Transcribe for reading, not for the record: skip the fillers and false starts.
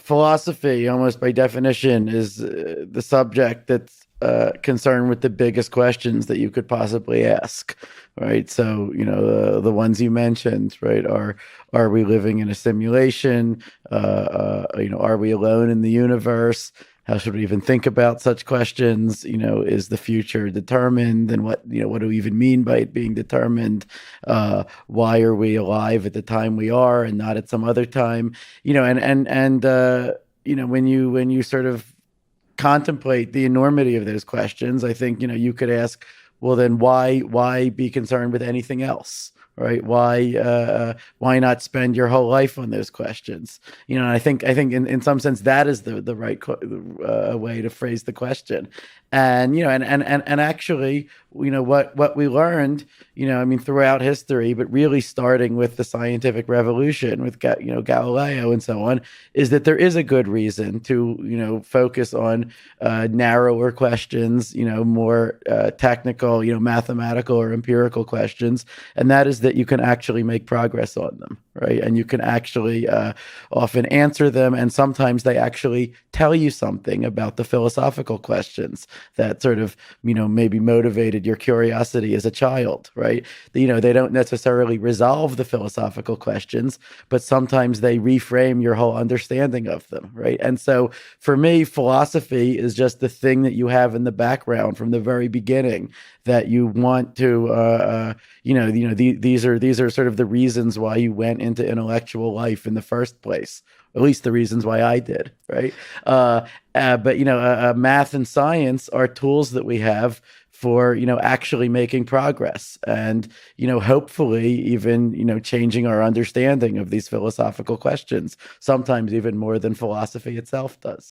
philosophy, almost by definition, is the subject that's concerned with the biggest questions that you could possibly ask, right? So, the ones you mentioned, right, are we living in a simulation? Are we alone in the universe? How should we even think about such questions? Is the future determined? And what do we even mean by it being determined? Why are we alive at the time we are and not at some other time? When you sort of contemplate the enormity of those questions, I think, you could ask, well, then why be concerned with anything else? Right? Why not spend your whole life on those questions? I think in some sense that is the right way to phrase the question. And actually, what we learned, I mean, throughout history, but really starting with the scientific revolution with Galileo and so on, is that there is a good reason to focus on narrower questions, more technical, mathematical or empirical questions, and that is that you can actually make progress on them, right? And you can actually often answer them, and sometimes they actually tell you something about the philosophical questions that sort of maybe motivated your curiosity as a child, right? They don't necessarily resolve the philosophical questions, but sometimes they reframe your whole understanding of them, right? And so for me, philosophy is just the thing that you have in the background from the very beginning that you want to these are sort of the reasons why you went into intellectual life in the first place, at least the reasons why I did, right? But math and science are tools that we have for actually making progress, and hopefully even changing our understanding of these philosophical questions, sometimes even more than philosophy itself does.